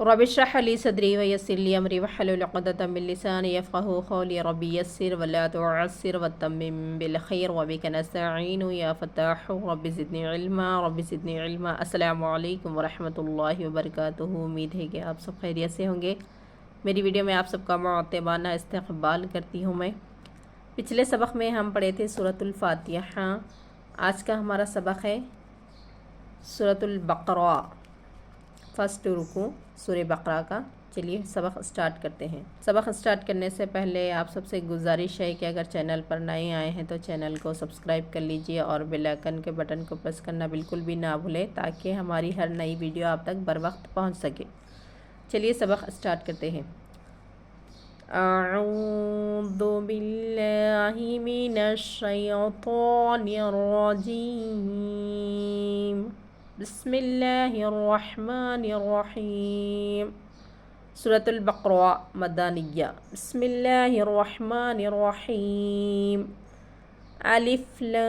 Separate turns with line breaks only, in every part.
रब इश्रह ली सदरी व यस्सिर ली अमरी वहलुल उक़दतम मिन लिसानी यफ़क़हू क़ौली रब्बी यस्सिर व ला तुअस्सिर वतम्मिम बिल खैर व बिका नस्तईनु या फ़त्ताहु रब्बी ज़िदनी इल्मा। अस्सलामु अलैकुम व रहमतुल्लाहि व बरकातुहू। उम्मीद है कि आप सब खैरियत से होंगे। मेरी वीडियो में आप सबका मुअत्तबाना इस्तक़बाल करती हूँ मैं। पिछले सबक में हम पढ़े थे सूरतुल फ़ातिहा। आज का हमारा सबक है सूरतुल बक़रा, फर्स्ट रुकू सूरह बक़रा का। चलिए सबक स्टार्ट करते हैं। सबक स्टार्ट करने से पहले आप सबसे गुजारिश है कि अगर चैनल पर नए आए हैं तो चैनल को सब्सक्राइब कर लीजिए और बेल आइकन के बटन को प्रेस करना बिल्कुल भी ना भूलें ताकि हमारी हर नई वीडियो आप तक बर वक्त पहुँच सके। चलिए सबक स्टार्ट करते हैं। अऊज़ु बिल्लाहि मिनश शैतानिर रजीम। बिस्मिल्लाहिर्रहमानिर्रहीम। सूरतुल बक़रा मदानिया। बिस्मिल्लाहिर्रहमानिर्रहीम। अलिफ लाम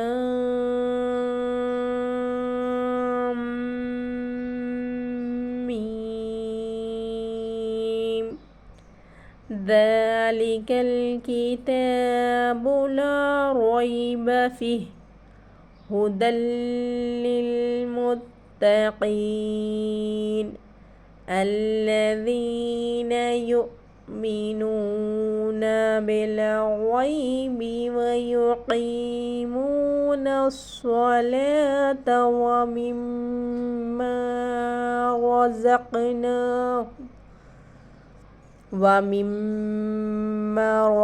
मीम। ज़ालिकल किताबु ला रैब फ़ीह हुदल लिल्मुत्तक़ीन अल्लज़ीना युमिनूना बिल ग़ैबि व युक़ीमूनस्सलाता वमिम्मा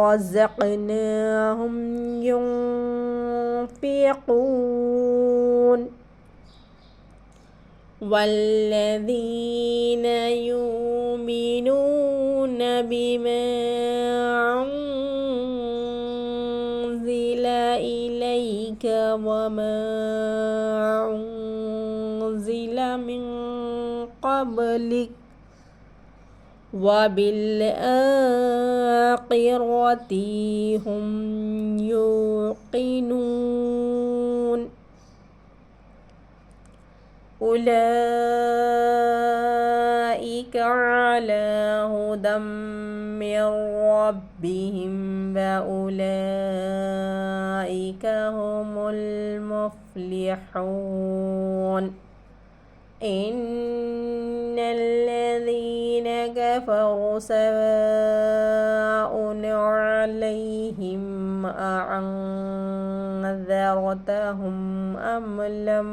रज़क़नाहुम युनफ़िक़ून वल्लज़ीना युमिनूना बिमा उन्ज़िला इलैका वमा उन्ज़िला मिन क़ब्लिक वबिल-आख़िरति हुम युक़िनून। उलाइका अला हुदम मिर रब्बिहिम व उलाइका हुमुल मुफ़्लिहून। इन्नल्लज़ीना कफ़रू सवाउन अलैहिम अअन्ज़रतहुम अम लम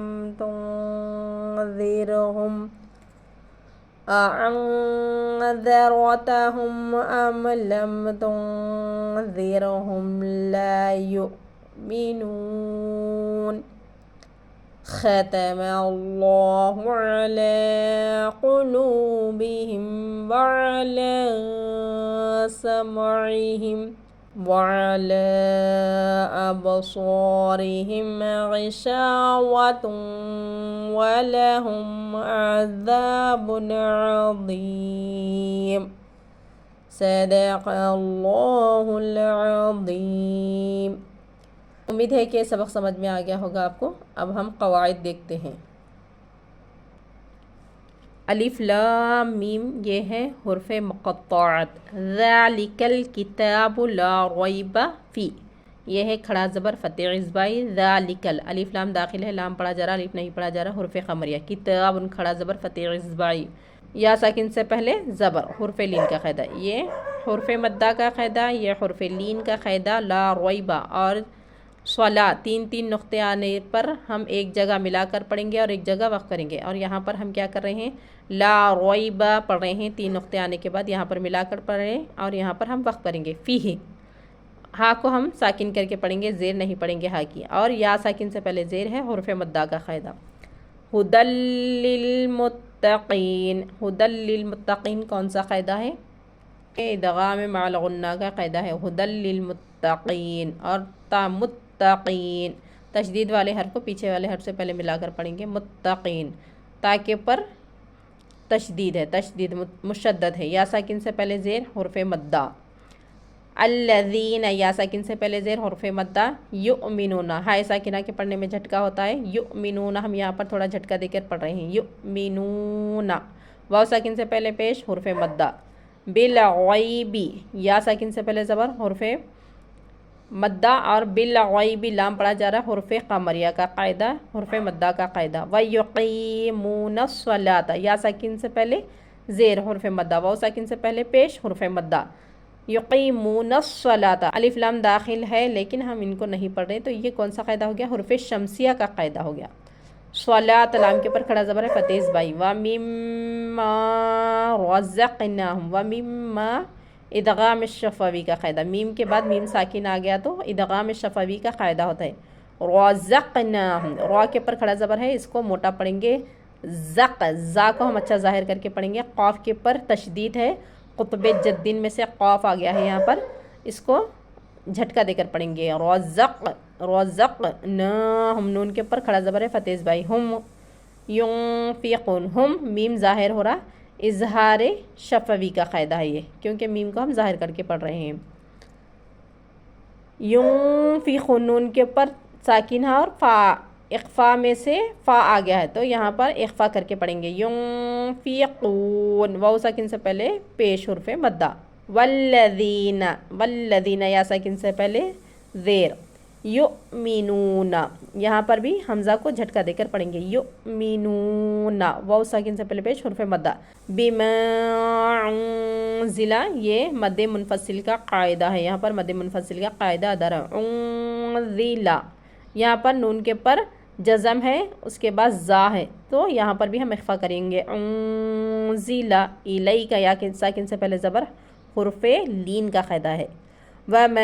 तुनज़िरहुम ला युमिनून। ख़तमल्लाहु अला क़ुलूबिहिम व अला समइहिम व अला अबसारिहिम ग़िशावतुन व लहुम अज़ाबुन अज़ीम। सदक़ल्लाहुल अज़ीम। उम्मीद है कि सबक समझ में आ गया होगा आपको। अब हम क़वाइद देखते हैं। अलिफ लाम मीम ये है हुर्फ़ मुक़त्तअत। ज़ालिकल किताबु ला रैब फ़ी ये है खड़ा ज़बर फ़तेह इज़बाई। ज़ालिकल अलिफ लाम दाखिल है, लाम पढ़ा जा रहा, अलिफ नहीं पढ़ा जा रहा। हुर्फ़ क़मरिया किताब उन खड़ा ज़बर फ़तेह इज़बाई। या साकिन से पहले ज़बर हुर्फ़ लीन का क़ायदा। ये हुर्फ़ मद्दा का क़ायदा, ये हुर्फ़ लीन का क़ायदा। ला रैब और स्वला तीन तीन नुक्ते आने पर हम एक जगह मिलाकर पढ़ेंगे और एक जगह वक़्फ़ करेंगे। और यहाँ पर हम क्या कर रहे हैं, ला रैब पढ़ रहे हैं, तीन नुक्ते आने के बाद यहाँ पर मिलाकर पढ़ रहे हैं और यहाँ पर हम वक़्फ़ करेंगे। फ़ीह हा को हम साकिन करके पढ़ेंगे, ज़ेर नहीं पढ़ेंगे हा की। और या साकिन से पहले ज़ेर है, हुर्फ़ मद्दा का क़ायदा। हुदल लिल्मुत्तक़ीन, हुदल लिल्मुत्तक़ीन कौन सा क़ायदा है, इदग़ाम मअल गुन्ना का क़ायदा है। हुदल लिल्मुत्तक़ीन और मुत्तक़ीन तशदीद वाले हर्फ को पीछे वाले हर्फ से पहले मिलाकर पढ़ेंगे। मुत्तक़ीन ताके पर तशदीद है, तशदीद मुशद्दद है। या साकिन से पहले ज़ेर हुर्फ़ मद्दा। अल्लज़ीना या साकिन से पहले ज़ेर हुर्फ़ मद्दा। युमिनूना हाय साकिना के पढ़ने में झटका होता है। युमिनूना हम यहाँ पर थोड़ा झटका देकर पढ़ रहे हैं। युमिनूना वाव साकिन से पहले पेश हुर्फ मद्दा। बिलगैबी या साकिन से पहले ज़बर हुर्फ मद्दा और बिलगैबी लाम पढ़ा जा रहा है हुर्फ कमरिया का कायदा, हुर्फ मद्दा का कायदा। व युकीमूनस्सलाता या साकिन से पहले ज़ेर हुर्फ मद्दा, वाव साकिन से पहले पेश हुर्फ मद्दा। युकीमूनस्सलाता अलिफ लाम दाखिल है लेकिन हम इनको नहीं पढ़ रहे, तो ये कौन सा कायदा हो गया? हुर्फ शमसिया का कायदा हो गया। स्वलात लाम के ऊपर खड़ा ज़बर है फतेज़ बाई। व मिम्मा रज़क़नाहुम, व मिम्मा इदगाम शफ़वी का कायदा, मीम के बाद मीम साकिन आ गया तो इदगाम शफ़वी का कायदा होता है। रज़क़नाहुम रा के ऊपर खड़ा ज़बर है, इसको मोटा पढ़ेंगे ज़क़, ज़ा को हम अच्छा ज़ाहिर करके पढ़ेंगे। क़ाफ के ऊपर तशदीद है, क़ुतबे जद्दीन में से क़ाफ आ गया है यहाँ पर, इसको झटका देकर पढ़ेंगे रज़क़ रज़क़ना। हम नून के ऊपर खड़ा ज़बर है फतेज़ बाई। हम युनफ़िक़ून हम मीम ज़ाहिर हो रहा, इजहार शफ़वी का कायदा है ये, क्योंकि मीम को हम ज़ाहिर करके पढ़ रहे हैं। युनफ़िक़ून नून के ऊपर साकिन है और फ़ा, इख़फ़ा में से फ़ा आ गया है तो यहाँ पर इख़फ़ा करके पढ़ेंगे युनफ़िक़ून, वाव साकिन से पहले पेश हुर्फ़ मद्दा। वल्लज़ीना वल्लज़ीना या साकिन से पहले ज़ेर। युमिनूना यहाँ पर भी हमज़ा को झटका देकर पढ़ेंगे युमिनूना, वाव साकिन से पहले पेश हुर्फ़ मद्दा। बिमा उन्ज़िला ये मद्दे मुनफ़सिल का कायदा है, यहाँ पर मद्दे मुनफ़सिल का कायदा अदा है। उन्ज़िला यहाँ पर नून के पर जज़म है, उसके बाद ज़ा है, तो यहाँ पर भी हम इख़फ़ा करेंगे उन्ज़िला। इलैका या साकिन से पहले ज़बर हुर्फ़ लीन का कायदा है। वमा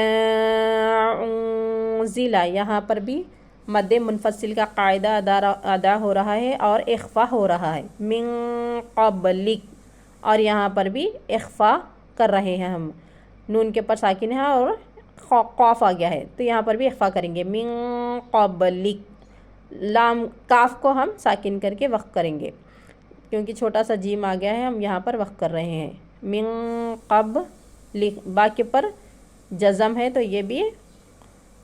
उन्ज़िला यहाँ पर भी मद्दे मुनफ़सिल का कायदा अदा हो रहा है और इख़फ़ा हो रहा है। मिन क़ब्लिक और यहाँ पर भी इख़फ़ा कर रहे हैं हम, नून के पर साकिन है और क़ाफ़ आ गया है तो यहाँ पर भी इख़फ़ा करेंगे मिन क़ब्लिक। लाम काफ को हम साकिन करके वक़्फ़ करेंगे, क्योंकि छोटा सा जीम आ गया है, हम यहाँ पर वक़्फ़ कर रहे हैं। मिन क़ब्लिक बा के पर जज़म है तो ये भी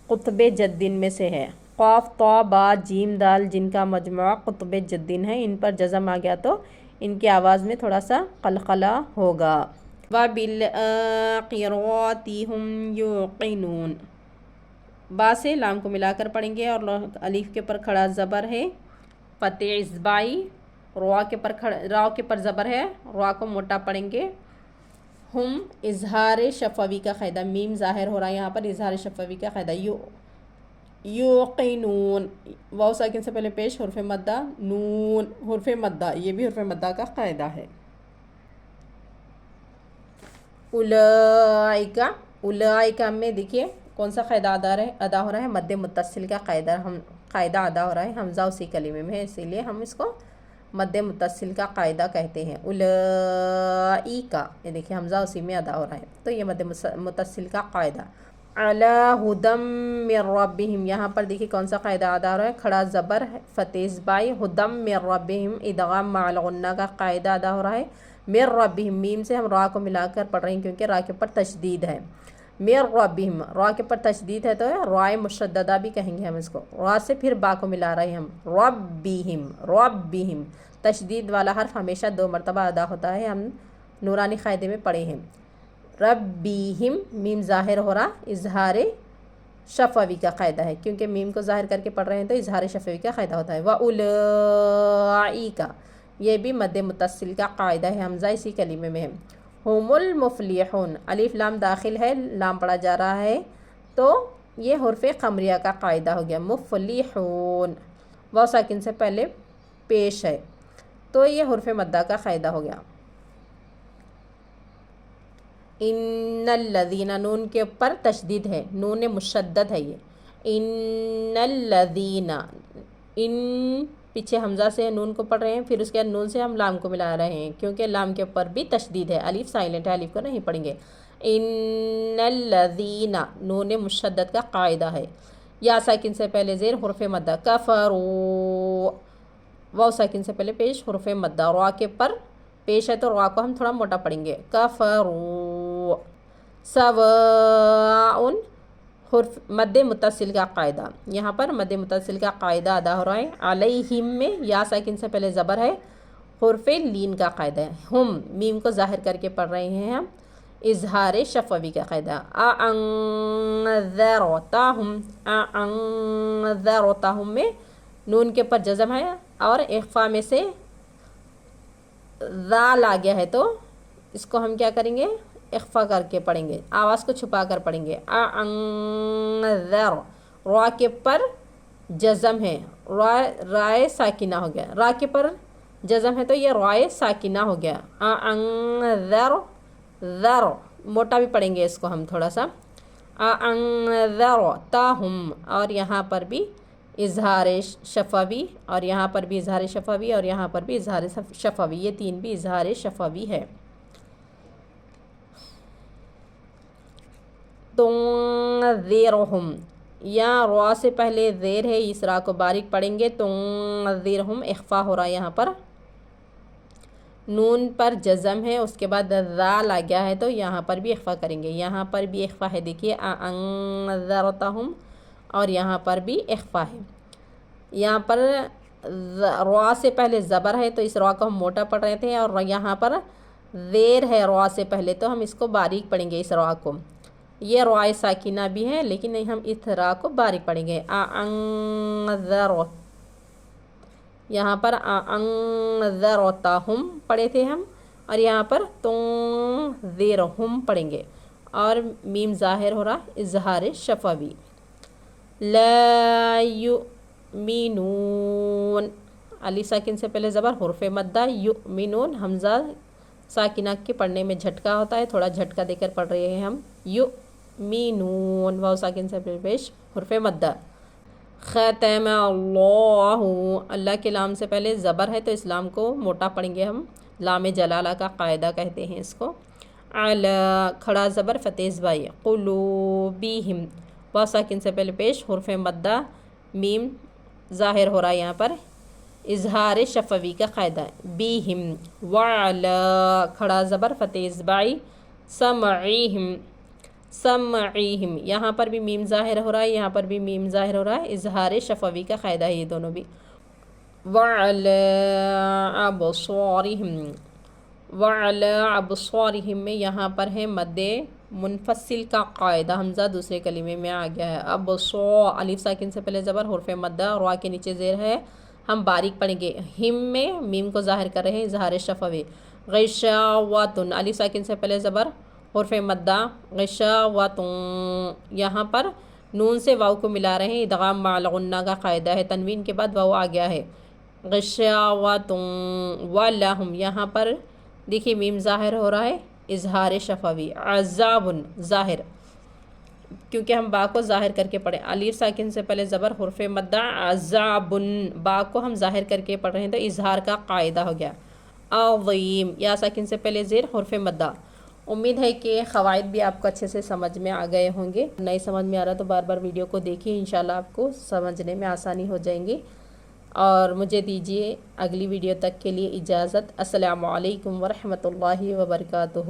क़ुतबे जद्दीन में से है। क़ाफ़ तौ बा जीम दाल जिनका मजमुआ क़ुतबे जद्दीन है, इन पर जज़म आ गया तो इनकी आवाज़ में थोड़ा सा क़लक़ला होगा। व बिलआखिरति हुम युक़िनून, बा से लाम को मिलाकर पढ़ेंगे और अलीफ के ऊपर खड़ा ज़बर है फतेह बाई। रा के पर रा के पर ज़बर है, रा को मोटा पढ़ेंगे। हम इजहार शफ़वी का कायदा, मीम ज़ाहिर हो रहा है यहाँ पर, इजहार शफ़वी का कायदा। युक़िनून वाव साकिन से पहले पेश हुर्फ़ मद्दा, नून हुर्फ़ मद्दा, ये भी हुर्फ़ मद्दा का कायदा है। उलाइका उलाइका में देखिए कौन सा कायदा अदा हो रहा है? मद्दे मुत्तसिल का कायदा अदा हो रहा है। हमज़ा उसी कलीमे में है, इसीलिए हम इसको मद्दे मुत्तसिल का कायदा कहते हैं। उलाइका ये देखिए हमज़ा उसी में अदा हो रहा है, तो ये मद्दे मुत्तसिल का कायदा। अला हुदम मिर रब्बिहिम, यहाँ पर देखिए कौन सा कायदा अदा हो रहा है? खड़ा ज़बर फतेज़ बाई, हुदम मिर रब्बिहिम इदगाम मअल गुन्ना का कायदा अदा हो रहा है। मिर रब्बिहिम मीम से हम रा को मिलाकर पढ़ रहे हैं, क्योंकि रा के ऊपर तशदीद है। मिर रब्बिहिम रा के ऊपर तशदीद है तो राय मुशद्ददा भी कहेंगे हम इसको। रा से फिर बा को मिला रहे हैं हम, रब्बिहिम तशदीद वाला हर्फ हमेशा 2 मरतबा अदा होता है, हम नूरानी क़ायदे में पढ़े हैं। रब्बिहिम मीम ज़ाहिर हो रहा, इजहार शफ़वी का कायदा है, क्योंकि मीम को ज़ाहिर करके पढ़ रहे हैं तो इजहार शफ़वी का कायदा होता है। व उलाइका ये भी मद्दे मुत्तसिल का कायदा है, हमज़ा इसी कलीमे में है। हुमुल मुफ़लिहून अलिफ लाम दाखिल है, लाम पढ़ा जा रहा है तो ये हुर्फ़ क़मरिया का कायदा हो गया। मुफ़लिहून वाव साकिन से पहले पेश है तो ये हुर्फ़ मद्दा का कायदा हो गया। इन्नल्लज़ीना नून के ऊपर तशदीद है, नून मुशद्दद है ये। इन्नल्लज़ीना इन पीछे हमज़ा से नून को पढ़ रहे हैं, फिर उसके बाद नून से हम लाम को मिला रहे हैं, क्योंकि लाम के ऊपर भी तशदीद है। अलिफ साइलेंट है, अलिफ को नहीं पढ़ेंगे। इन्नल्लज़ीना नून मुशद्दद का कायदा है। या साकिन से पहले ज़ेर हुर्फ़ मद्दा। कफ़रू वाव साकिन से पहले पेश हुर्फ़ मद्दा, रा के पर पेश है तो रा को हम थोड़ा मोटा पढ़ेंगे। कफ़रू सवाउन हुर्फ़ मद्दे मुत्तसिल का कायदा, यहाँ पर मद्दे मुत्तसिल का कायदा अदा हो रहा है। अलैहिम में या साकिन से पहले ज़बर है, حرف لین کا قاعدہ ہے. ہم میم کو ظاہر کر کے پڑھ رہے ہیں ہم. اظہار شفوی کا قاعدہ اَأَنذَرْتَهُمْ اَأَنذَرْتَهُمْ میں نون کے پر جزم ہے اور اخفا میں سے ذال آ گیا ہے تو اس کو ہم کیا کریں گے؟ اخفا کر کے پڑھیں گے، آواز کو چھپا کر پڑھیں گے. اَأَنذَرْ را کے پر جزم ہے، رائے ساکنہ ہو گیا. را کے پر جزم ہے تو یہ رائے ساکنہ ہو گیا. اَأَنذَرْ ذر موٹا بھی پڑھیں گے اس کو ہم تھوڑا سا. اَأَنذَرْتَهُمْ اور یہاں پر بھی اظہار شفوی اور یہاں پر بھی اظہار شفوی اور یہاں پر بھی اظہار شفوی، یہ تین بھی اظہار شفوی ہے. تُنذِرْهُمْ یہاں را سے پہلے زیر ہے، اس را کو باریک پڑھیں گے. تُنذِرْهُمْ اخفا ہو رہا ہے یہاں پر، نون پر جزم ہے، اس کے بعد ذال آ گیا ہے تو یہاں پر بھی اخفا کریں گے. یہاں پر بھی اخفا ہے، دیکھیے اَأَنذَرْتَهُمْ اور یہاں پر بھی اخفا ہے. یہاں پر را سے پہلے زبر ہے تو اس را کو ہم موٹا پڑھ رہے تھے، اور یہاں پر زیر ہے را سے پہلے تو ہم اس کو باریک پڑھیں گے. اس را کو یہ رائے ساکنہ بھی ہے لیکن ہم اس را کو باریک پڑھیں گے. اَأَنذَرْتَهُمْ یہاں پر اَأَنذَرْتَهُمْ پڑھے تھے ہم، اور یہاں پر تُنذِرْهُمْ پڑھیں گے. اور میم ظاہر ہو رہا اظہار شفوی. لا یؤمنون علی ساکن سے پہلے زبر، حرف مدہ. یؤمنون حمزہ ساکنہ کے پڑھنے میں جھٹکا ہوتا ہے، تھوڑا جھٹکا دے کر پڑھ رہے ہیں ہم. یؤمنون واو ساکن سے پہلے پیش حرف مدہ. ختم اللہ اللہ کے لام سے پہلے زبر ہے تو اس لام کو موٹا پڑھیں گے ہم. لام جلالہ کا قاعدہ کہتے ہیں اس کو. علی کھڑا زبر فتح زبائی. قلوبہم واو ساکن سے پہلے پیش حرف مدہ. میم ظاہر ہو رہا ہے یہاں پر اظہار شفوی کا قاعدہ. بیہم وعلی کھڑا زبر فتح زبائی. سمعیہم سمعیہم یہاں پر بھی میم ظاہر ہو رہا ہے، یہاں پر بھی میم ظاہر ہو رہا ہے. اظہار شفوی کا قاعدہ ہے یہ دونوں بھی. وعلی ابصارہم وعلی ابصارہم میں یہاں پر ہے مد منفصل کا قاعدہ. حمزہ دوسرے کلمے میں آ گیا ہے. ابصار الف ساکن سے پہلے زبر، حرف مدہ، را کے نیچے زیر ہے، ہم باریک پڑھیں گے. ہم میں میم کو ظاہر کر رہے ہیں اظہار شفوی. غشاوۃ الف ساکن سے پہلے زبر، حرف مدہ. غشاوۃ یہاں پر نون سے واو کو ملا رہے ہیں، ادغام مع الغنہ کا قاعدہ ہے. تنوین کے بعد واو آ گیا ہے. غشاوۃ ولہم یہاں پر دیکھیے میم ظاہر ہو رہا ہے اظہار شفوی. عذاب ظاہر کیونکہ ہم با کو ظاہر کر کے پڑھیں. الف ساکن سے پہلے زبر، حرف مدہ. عذاب با کو ہم ظاہر کر کے پڑھ رہے ہیں تو اظہار کا قاعدہ ہو گیا. عظیم یا ساکن سے پہلے زیر، حرف مدہ. امید ہے کہ قواعد بھی آپ کو اچھے سے سمجھ میں آ گئے ہوں گے. نہیں سمجھ میں آ رہا تو بار بار ویڈیو کو دیکھیے، انشاءاللہ آپ کو سمجھنے میں آسانی ہو جائیں گی. اور مجھے دیجیے اگلی ویڈیو تک کے لیے اجازت. السلام علیکم ورحمۃ اللہ وبرکاتہ.